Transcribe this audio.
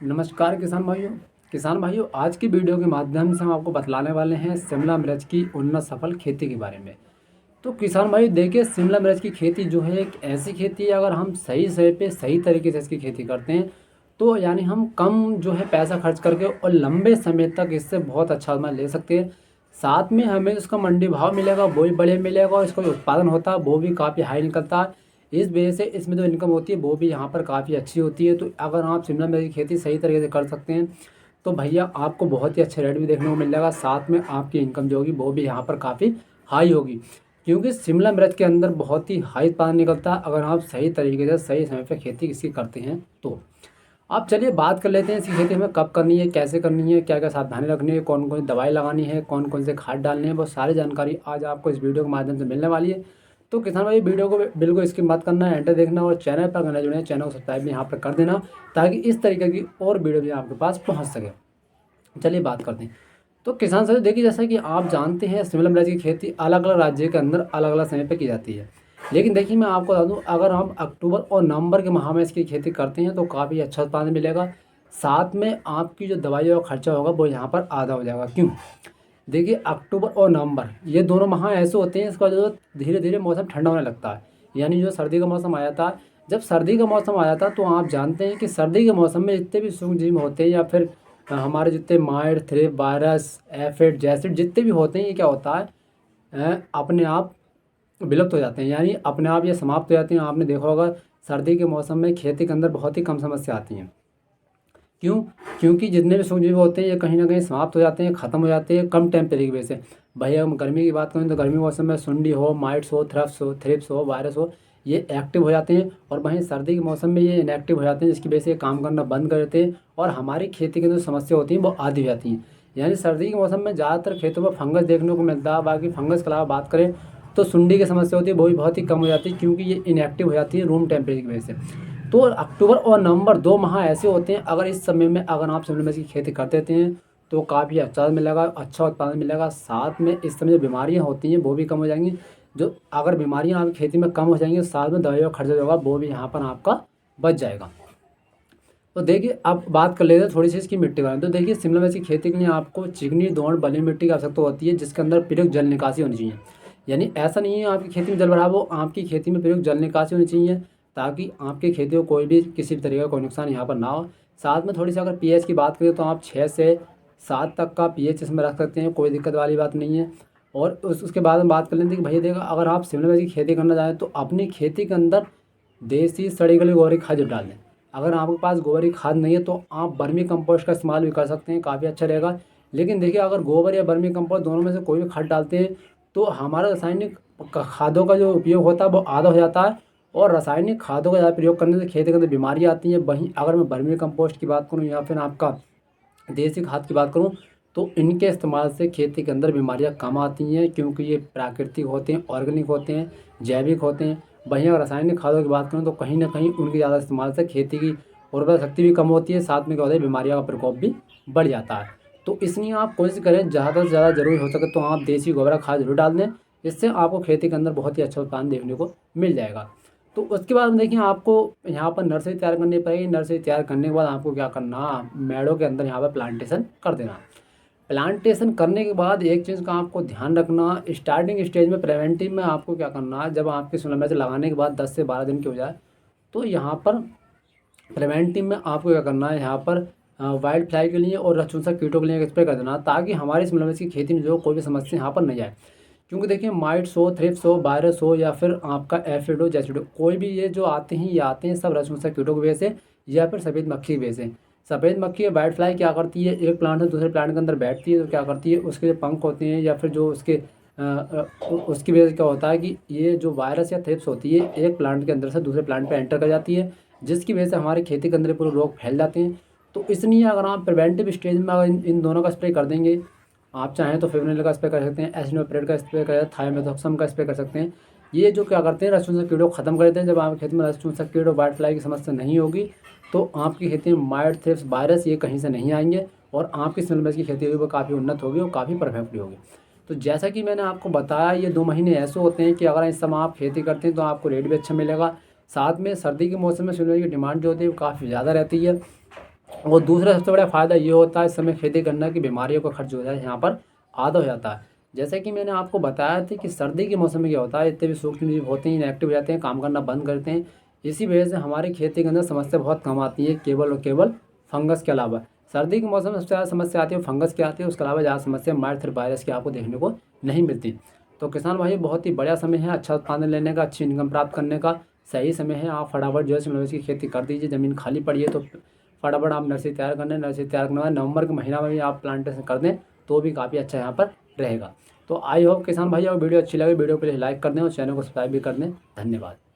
नमस्कार किसान भाइयों आज की वीडियो के माध्यम से हम आपको बतलाने वाले हैं शिमला मिर्च की उन्नत सफल खेती के बारे में। तो किसान भाई देखिए, शिमला मिर्च की खेती जो है एक ऐसी खेती है, अगर हम सही समय पे सही तरीके से इसकी खेती करते हैं तो यानी हम कम जो है पैसा खर्च करके और लंबे समय तक इससे बहुत अच्छा मैं ले सकते हैं। साथ में हमें उसका मंडी भाव मिलेगा वो भी बढ़िया मिलेगा, और इसका जो उत्पादन होता है वो भी काफ़ी हाई निकलता है। इस वजह से इसमें जो इनकम होती है वो भी यहाँ पर काफ़ी अच्छी होती है। तो अगर आप शिमला मिर्च की खेती सही तरीके से कर सकते हैं तो भैया आपको बहुत ही अच्छे रेट भी देखने को मिल जाएगा। साथ में आपकी इनकम जो होगी वो भी यहाँ पर काफ़ी हाई होगी, क्योंकि शिमला मिर्च के अंदर बहुत ही हाई उत्पादन निकलता है अगर आप सही तरीके से सही समय पर खेती इसकी करते हैं तो। आप चलिए बात कर लेते हैं इसकी खेती हमें कब करनी है, कैसे करनी है, क्या क्या सावधानी रखनी है, कौन कौन सी दवाई लगानी है, कौन कौन से खाद डालने हैं, वो सारी जानकारी आज आपको इस वीडियो के माध्यम से मिलने वाली है। तो किसान भाई वीडियो को बिल्कुल स्किप मत करना है, एंड देखना, और चैनल पर नए जुड़े हैं चैनल को सब्सक्राइब भी यहाँ पर कर देना ताकि इस तरीके की और वीडियो भी आपके पास पहुँच सके। चलिए बात करते हैं। तो किसान साथियों देखिए, जैसा कि आप जानते हैं शिमला मिर्च की खेती अलग अलग राज्य के अंदर अलग अलग समय पर की जाती है। लेकिन देखिए मैं आपको बता दूं, अगर हम अक्टूबर और नवंबर के माह में इसकी खेती करते हैं तो काफ़ी अच्छा उत्पादन मिलेगा। साथ में आपकी जो दवाई का खर्चा होगा वो यहाँ पर आधा हो जाएगा। क्यों? देखिए अक्टूबर और नवंबर ये दोनों माह ऐसे होते हैं, इसका जो धीरे धीरे मौसम ठंडा होने लगता है। यानी जो सर्दी का मौसम आ जाता है, जब सर्दी का मौसम आ जाता है तो आप जानते हैं कि सर्दी के मौसम में जितने भी सूक्ष्मजीव होते हैं या फिर हमारे जितने माइट थ्रिप वायरस एफिड जैसे जितने भी होते हैं, ये क्या होता है अपने आप विलुप्त हो जाते हैं, यानी अपने आप ये समाप्त हो जाते हैं। आपने देखा होगा सर्दी के मौसम में खेती के अंदर बहुत ही कम समस्या आती हैं। क्यों? क्योंकि जितने भी सूक्ष्मजीव होते हैं ये कहीं ना कहीं समाप्त हो जाते हैं, ख़त्म हो जाते हैं कम टेम्परेचर की वजह से। भैया हम गर्मी की बात करें तो गर्मी के मौसम में सुंडी हो, माइट्स हो, थ्रिप्स हो वायरस हो, ये एक्टिव हो जाते हैं, और वहीं सर्दी के मौसम में ये इनएक्टिव हो जाते हैं, जिसकी वजह से ये काम करना बंद कर देते हैं और हमारी खेती की जो समस्या होती है वो आधी हो जाती है। यानी सर्दी के मौसम में ज़्यादातर खेतों में फंगस देखने को मिलता है। बाकी फंगस के अलावा बात करें तो सुंडी की समस्या होती है, वो भी बहुत ही कम हो जाती है, क्योंकि ये इनएक्टिव हो जाती है रूम टेम्परेचर की वजह से। तो अक्टूबर और नवंबर दो माह ऐसे होते हैं, अगर इस समय में अगर आप शिमला मिर्च की खेती कर देते हैं तो काफ़ी अच्छा मिलेगा, अच्छा उत्पादन मिलेगा। साथ में इस समय जो बीमारियां होती हैं वो भी कम हो जाएंगी। जो अगर बीमारियां आपकी खेती में कम हो जाएंगी, साथ में दवाइयों का खर्चा जो होगा वो भी यहाँ पर आपका बच जाएगा। तो देखिए अब बात कर लेते हैं थोड़ी सी इसकी मिट्टी के बारे में। तो देखिए शिमला मिर्च की खेती के लिए आपको चिकनी दोमट बलुई मिट्टी की आवश्यकता होती है, जिसके अंदर प्रयुक्त जल निकासी होनी चाहिए। यानी ऐसा नहीं है आपकी खेती में जल भराव हो, आपकी खेती में प्रयुक्त जल निकासी होनी चाहिए, ताकि आपकी खेती को कोई भी किसी भी तरीके का कोई नुकसान यहाँ पर ना हो। साथ में थोड़ी सी अगर पीएच की बात करें तो आप 6 से 7 तक का पीएच इसमें रख सकते हैं, कोई दिक्कत वाली बात नहीं है। और उसके बाद हम बात कर लेते हैं कि भैया देखा, अगर आप शिमला मिर्च की खेती करना चाहें तो अपनी खेती के अंदर देसी सड़ी गली गोबर की खाद जरूर डाल दें। अगर आपके पास गोबर की खाद नहीं है तो आप बर्मी कंपोस्ट का इस्तेमाल भी कर सकते हैं, काफ़ी अच्छा रहेगा। लेकिन देखिए अगर गोबर या बर्मी कंपोस्ट दोनों में से कोई भी खाद डालते हैं तो हमारा रासायनिक खादों का जो उपयोग होता है वो आधा हो जाता है, और रासायनिक खादों का ज़्यादा प्रयोग करने से खेती के अंदर बीमारियाँ आती हैं। वहीं अगर मैं बर्मी कंपोस्ट की बात करूँ या फिर आपका देसी खाद की बात करूँ तो इनके इस्तेमाल से खेती के अंदर बीमारियां कम आती हैं, क्योंकि ये प्राकृतिक होते हैं, ऑर्गेनिक होते हैं, जैविक होते हैं। वहीं अगर रासायनिक खादों की बात करूँ तो कहीं ना कहीं उनके ज़्यादा इस्तेमाल से खेती की उर्वरक शक्ति भी कम होती है, साथ में क्या होता है बीमारियों का प्रकोप भी बढ़ जाता है। तो इसलिए आप कोशिश करें ज़्यादा से ज़्यादा जरूरी हो सके तो आप देसी गोबर खाद जरूर डाल दें, इससे आपको खेती के अंदर बहुत ही अच्छा उत्पादन देखने को मिल जाएगा। तो उसके बाद में देखिए आपको यहाँ पर नर्सरी तैयार करनी पड़ेगी। नर्सरी तैयार करने के बाद आपको क्या करना, मेड़ों के अंदर यहाँ पर प्लांटेशन कर देना। प्लांटेशन करने के बाद एक चीज़ का आपको ध्यान रखना, स्टार्टिंग स्टेज में प्रिवेंटिव में आपको क्या करना है, जब आपकी शिमला मिर्च लगाने के बाद 10 से 12 दिन की हो जाए तो यहाँ पर प्रिवेंटिव में आपको क्या करना है, यहाँ पर वाइल्ड फ्लाई के लिए और रक्षुंसक कीटों के लिए स्प्रे कर देना, ताकि हमारी शिमला मिर्च की खेती में जो कोई भी समस्या यहाँ पर नहीं आए। क्योंकि देखिए माइट्स हो, थ्रिप्स हो, वायरस हो या फिर आपका एफिड हो, जैसिड हो, कोई भी ये जो आते हैं ये आते हैं सब रक्षुंसक कीटों की वजह से या फिर सफ़ेद मक्खी की वजह से। सफ़ेद मक्खी या वाइट फ्लाई क्या करती है, एक प्लांट से दूसरे प्लांट के अंदर बैठती है तो क्या करती है, उसके जो पंख होते हैं या फिर जो उसके उसकी वजह से क्या होता है कि ये जो वायरस या थ्रिप्स होती है एक प्लांट के अंदर से दूसरे प्लांट पे एंटर कर जाती है, जिसकी वजह से हमारी खेती के अंदर पूरे रोग फैल जाते हैं। तो इसलिए अगर आप प्रिवेंटिव स्टेज में अगर इन दोनों का स्प्रे कर देंगे, आप चाहें तो फिब्रिल का स्प्रे कर सकते हैं, एसिनोप्रेड का स्प्रे कर सकते हैं, थायोमेथोक्सम का स्प्रे कर सकते हैं। ये जो क्या करते हैं रसून कीड़ों को खत्म कर देते हैं। जब आपकी खेती में रसून कीड़ों वाइट फ्लाई की समस्या नहीं होगी तो आपकी खेती में माइट थ्रिप्स वायरस ये कहीं से नहीं आएंगे, और आपकी शिमला मिर्च की खेती होगी वो काफ़ी उन्नत होगी और काफ़ी परफेक्टली होगी। तो जैसा कि मैंने आपको बताया, ये 2 महीने ऐसे होते हैं कि अगर इस समय आप खेती करते हैं तो आपको रेट भी अच्छा मिलेगा। साथ में सर्दी के मौसम में शिमला मिर्च की डिमांड जो होती है वो काफ़ी ज़्यादा रहती है, और दूसरा सबसे बड़ा फ़ायदा ये होता है इस समय खेती करना कि बीमारियों का खर्च जो है यहाँ पर आधा हो जाता है। जैसे कि मैंने आपको बताया था कि सर्दी के मौसम में क्या होता है, इतने भी सूक्ष्म जीव होते हैं इनएक्टिव हो जाते हैं, काम करना बंद करते हैं। इसी वजह से हमारी खेती के अंदर समस्या बहुत कम आती है, केवल और केवल फंगस के अलावा। सर्दी के मौसम में सबसे ज़्यादा समस्या आती है फंगस की आती है, उसके अलावा ज़्यादा समस्या माइट वायरस की आपको देखने को नहीं मिलती। तो किसान भाई बहुत ही बढ़िया समय है अच्छा उत्पादन लेने का, अच्छी इनकम प्राप्त करने का सही समय है। आप फटाफट जो है शिमला मिर्च की खेती कर दीजिए, ज़मीन खाली पड़ी है तो फटाफट आप नर्सरी तैयार करने, नर्सरी तैयार करने के बाद नवंबर के महीना में भी आप प्लांटेशन कर दें तो भी काफ़ी अच्छा यहाँ पर रहेगा। तो आई होप किसान भाई अगर वीडियो अच्छी लगे वीडियो को लाइक कर दें और चैनल को सब्सक्राइब भी कर दें। धन्यवाद।